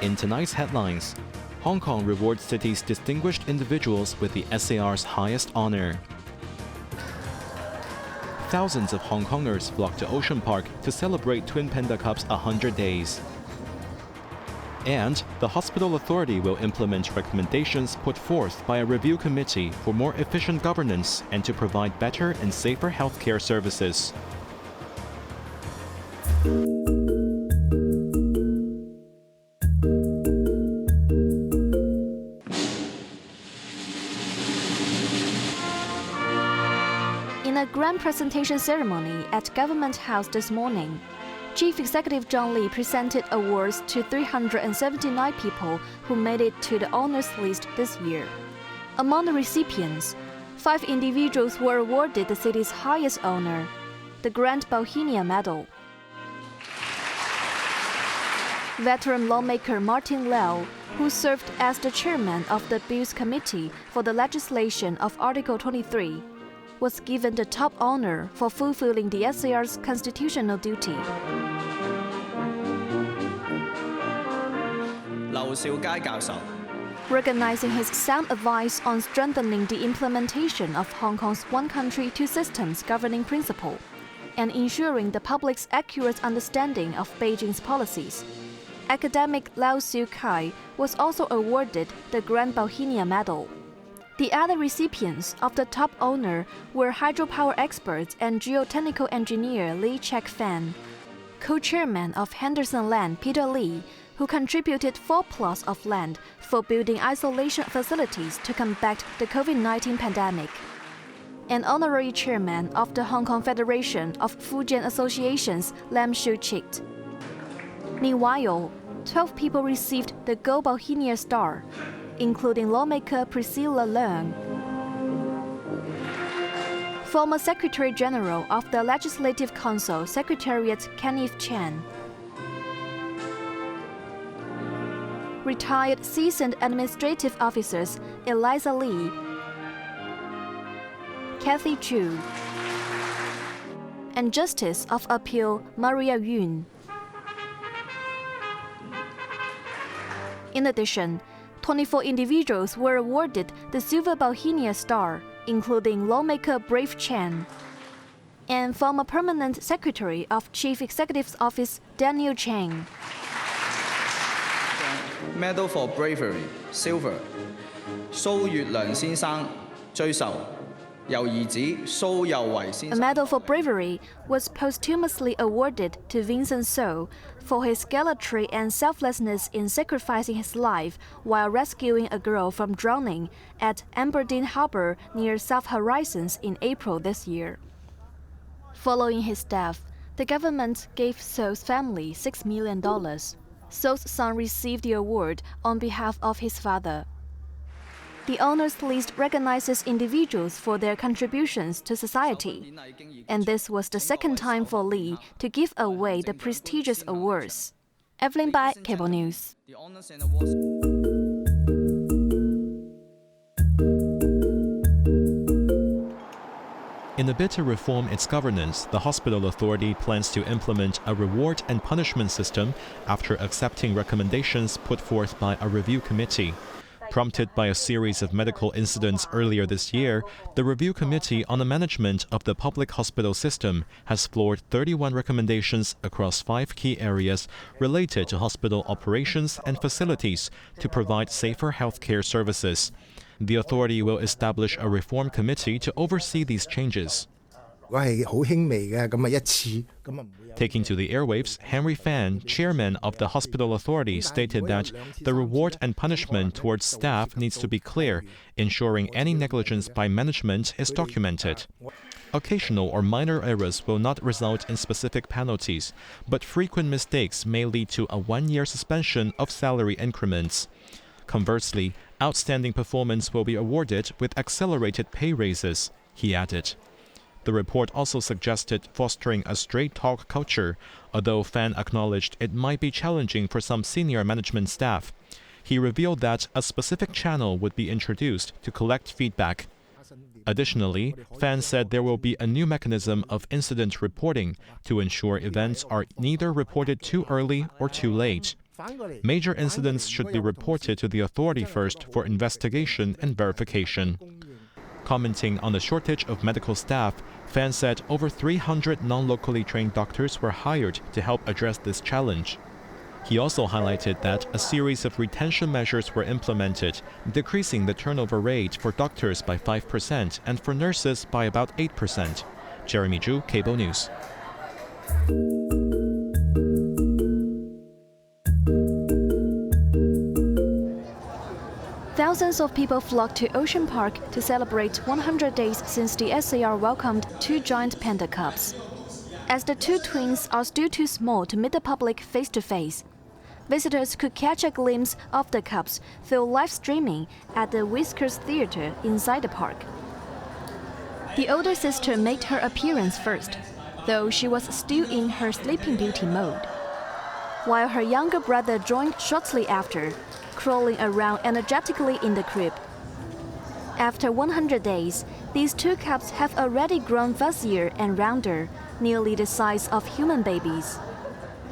In tonight's headlines, Hong Kong rewards city's distinguished individuals with the SAR's highest honor. Thousands of Hongkongers flock to Ocean Park to celebrate Twin Panda Cup's 100 days. And the Hospital Authority will implement recommendations put forth by a review committee for more efficient governance and to provide better and safer healthcare services. In a grand presentation ceremony at Government House this morning, Chief Executive John Lee presented awards to 379 people who made it to the honors list this year. Among the recipients, 5 individuals were awarded the city's highest honor, the Grand Bohemia Medal. Veteran lawmaker Martin Lau, who served as the chairman of the Bills Committee for the legislation of Article 23, was given the top honor for fulfilling the SAR's constitutional duty. Recognizing his sound advice on strengthening the implementation of Hong Kong's one country, two systems governing principle and ensuring the public's accurate understanding of Beijing's policies, academic Lau Siu-kai was also awarded the Grand Bohemia Medal. The other recipients of the top honor were hydropower experts and geotechnical engineer Lee Chek-fan, co-chairman of Henderson Land Peter Lee, who contributed 4 plots of land for building isolation facilities to combat the COVID-19 pandemic, and honorary chairman of the Hong Kong Federation of Fujian Associations Lam Shu-chit. Meanwhile, 12 people received the Gold Bohemia Star, including lawmaker Priscilla Leung, former Secretary General of the Legislative Council Secretariat Kenneth Chan, retired seasoned administrative officers Eliza Lee, Kathy Chu, and Justice of Appeal Maria Yun. In addition, 24 individuals were awarded the Silver Bohemia Star, including lawmaker Brave Chen and former Permanent Secretary of Chief Executive's Office Daniel Chang. Medal for Bravery, Silver, 蘇月良先生追授，由兒子蘇佑維先生。 A medal for bravery was posthumously awarded to Vincent So for his gallantry and selflessness in sacrificing his life while rescuing a girl from drowning at Aberdeen Harbour near South Horizons in April this year. Following his death, the government gave So's family $6 million. So's son received the award on behalf of his father. The honors list recognizes individuals for their contributions to society, and this was the second time for Lee to give away the prestigious awards. Evelyn Bai, Cable News. In a bid to reform its governance, the Hospital Authority plans to implement a reward and punishment system after accepting recommendations put forth by a review committee. Prompted by a series of medical incidents earlier this year, the Review Committee on the Management of the Public Hospital System has floored 31 recommendations across 5 key areas related to hospital operations and facilities to provide safer healthcare services. The authority will establish a reform committee to oversee these changes. Taking to the airwaves, Henry Fan, chairman of the Hospital Authority, stated that the reward and punishment towards staff needs to be clear, ensuring any negligence by management is documented. Occasional or minor errors will not result in specific penalties, but frequent mistakes may lead to a 1-year suspension of salary increments. Conversely, outstanding performance will be awarded with accelerated pay raises, he added. The report also suggested fostering a straight-talk culture, although Fan acknowledged it might be challenging for some senior management staff. He revealed that a specific channel would be introduced to collect feedback. Additionally, Fan said there will be a new mechanism of incident reporting to ensure events are neither reported too early or too late. Major incidents should be reported to the authority first for investigation and verification. Commenting on the shortage of medical staff, Fan said over 300 non-locally trained doctors were hired to help address this challenge. He also highlighted that a series of retention measures were implemented, decreasing the turnover rate for doctors by 5% and for nurses by about 8%. Jeremy Zhu, Cable News. Thousands of people flocked to Ocean Park to celebrate 100 days since the SAR welcomed 2 giant panda cubs. As the 2 twins are still too small to meet the public face-to-face, visitors could catch a glimpse of the cubs through live streaming at the Whiskers Theatre inside the park. The older sister made her appearance first, though she was still in her Sleeping Beauty mode, while her younger brother joined shortly after, crawling around energetically in the crib. After 100 days, these 2 cubs have already grown fuzzier and rounder, nearly the size of human babies.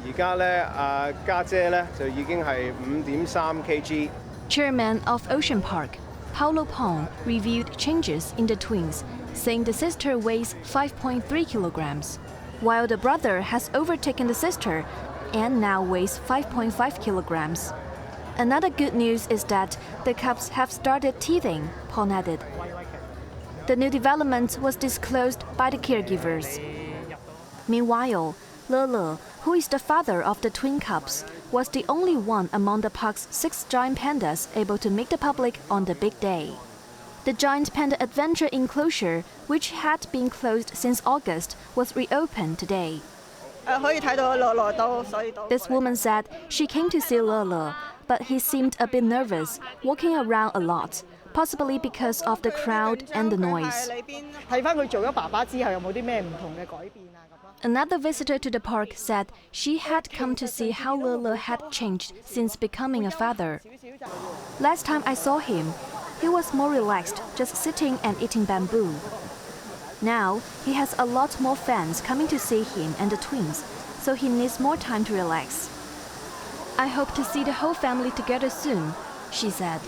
而家咧，家姐咧就已經係5.3 kg。 Chairman of Ocean Park, Paulo Pong, reviewed changes in the twins, saying the sister weighs 5.3 kilograms, while the brother has overtaken the sister and now weighs 5.5 kilograms. Another good news is that the cubs have started teething, Pong added. The new development was disclosed by the caregivers. Meanwhile, Le, who is the father of the twin cubs, was the only one among the park's 6 giant pandas able to meet the public on the big day. The giant panda adventure enclosure, which had been closed since August, was reopened today. This woman said she came to see Le, but he seemed a bit nervous, walking around a lot, possibly because of the crowd and the noise. Another visitor to the park said she had come to see how Le had changed since becoming a father. Last time I saw him, he was more relaxed, just sitting and eating bamboo. Now, he has a lot more fans coming to see him and the twins, so he needs more time to relax. I hope to see the whole family together soon, she said.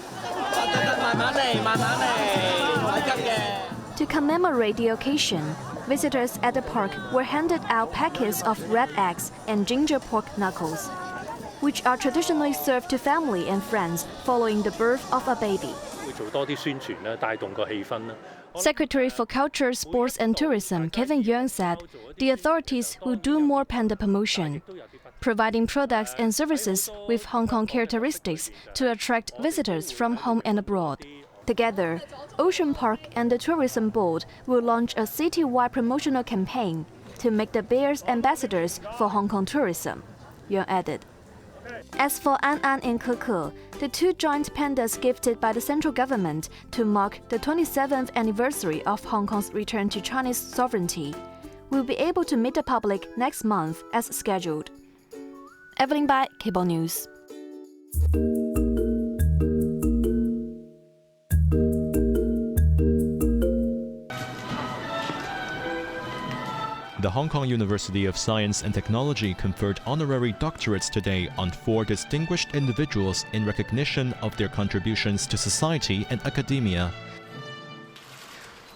To commemorate the occasion, visitors at the park were handed out packets of red eggs and ginger pork knuckles, which are traditionally served to family and friends following the birth of a baby. Secretary for Culture, Sports and Tourism Kevin Yeung said the authorities will do more panda promotion, providing products and services with Hong Kong characteristics to attract visitors from home and abroad. Together, Ocean Park and the Tourism Board will launch a citywide promotional campaign to make the bears ambassadors for Hong Kong tourism, Yuan added. As for An and Ke, the 2 giant pandas gifted by the central government to mark the 27th anniversary of Hong Kong's return to Chinese sovereignty, will be able to meet the public next month as scheduled. Evelyn Bai, Cable News. The Hong Kong University of Science and Technology conferred honorary doctorates today on 4 distinguished individuals in recognition of their contributions to society and academia.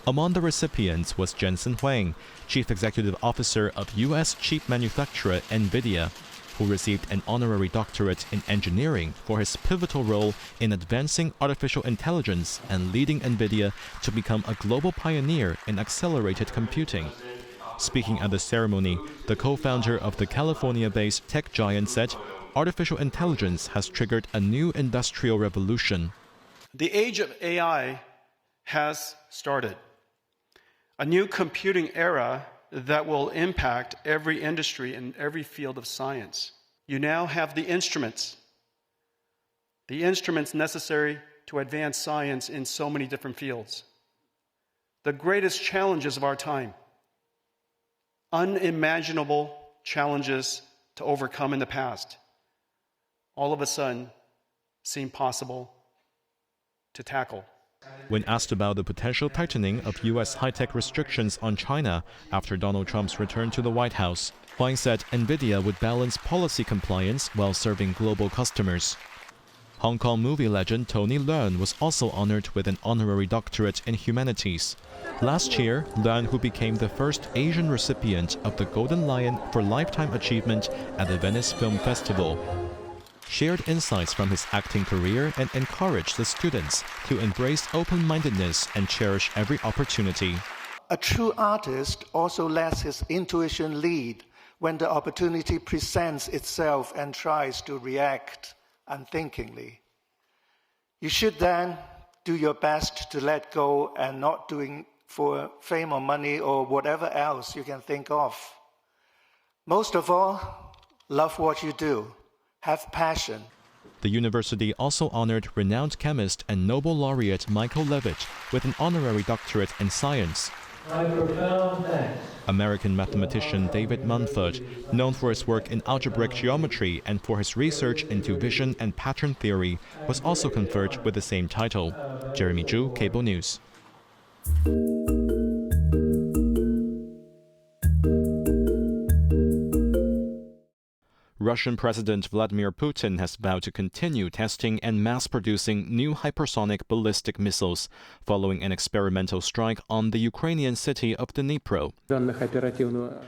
Among the recipients was Jensen Huang, Chief Executive Officer of U.S. chip manufacturer NVIDIA, who received an honorary doctorate in engineering for his pivotal role in advancing artificial intelligence and leading NVIDIA to become a global pioneer in accelerated computing. Speaking at the ceremony, the co-founder of the California-based tech giant said artificial intelligence has triggered a new industrial revolution. The age of AI has started. A new computing era that will impact every industry and every field of science. You now have the instruments necessary to advance science in so many different fields. The greatest challenges of our time, unimaginable challenges to overcome in the past, all of a sudden seem possible to tackle. When asked about the potential tightening of U.S. high-tech restrictions on China after Donald Trump's return to the White House, Huang said NVIDIA would balance policy compliance while serving global customers. Hong Kong movie legend Tony Leung was also honored with an honorary doctorate in humanities. Last year, Leung, who became the first Asian recipient of the Golden Lion for Lifetime Achievement at the Venice Film Festival, shared insights from his acting career and encouraged the students to embrace open-mindedness and cherish every opportunity. A true artist also lets his intuition lead when the opportunity presents itself and tries to react unthinkingly. You should then do your best to let go and not doing for fame or money or whatever else you can think of. Most of all, love what you do. Have passion. The university also honored renowned chemist and Nobel laureate Michael Levitt with an honorary doctorate in science. My profound thanks. American mathematician David Mumford, known for his work in algebraic geometry and for his research into vision and pattern theory, was also conferred with the same title. Jeremy Zhu, Cable News. Russian President Vladimir Putin has vowed to continue testing and mass-producing new hypersonic ballistic missiles following an experimental strike on the Ukrainian city of Dnipro.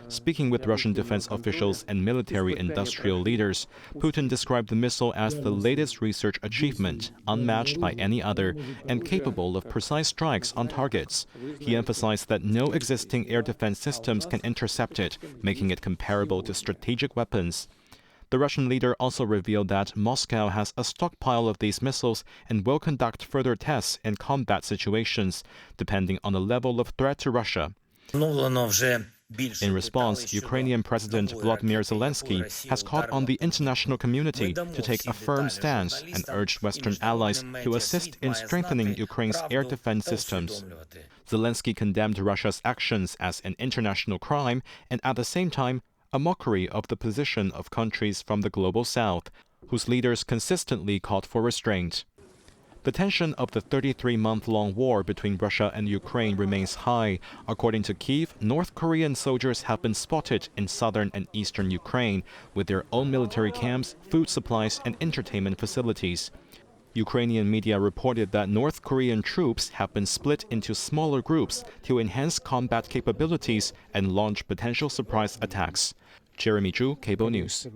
Speaking with Russian defense officials and military-industrial leaders, Putin described the missile as the latest research achievement, unmatched by any other, and capable of precise strikes on targets. He emphasized that no existing air defense systems can intercept it, making it comparable to strategic weapons. The Russian leader also revealed that Moscow has a stockpile of these missiles and will conduct further tests in combat situations, depending on the level of threat to Russia. In response, Ukrainian President Volodymyr Zelensky has called on the international community to take a firm stance and urged Western allies to assist in strengthening Ukraine's air defense systems. Zelensky condemned Russia's actions as an international crime and at the same time a mockery of the position of countries from the global south, whose leaders consistently called for restraint. The tension of the 33-month-long war between Russia and Ukraine remains high. According to Kyiv, North Korean soldiers have been spotted in southern and eastern Ukraine with their own military camps, food supplies, and entertainment facilities. Ukrainian media reported that North Korean troops have been split into smaller groups to enhance combat capabilities and launch potential surprise attacks. Jeremy Zhu, Cable News.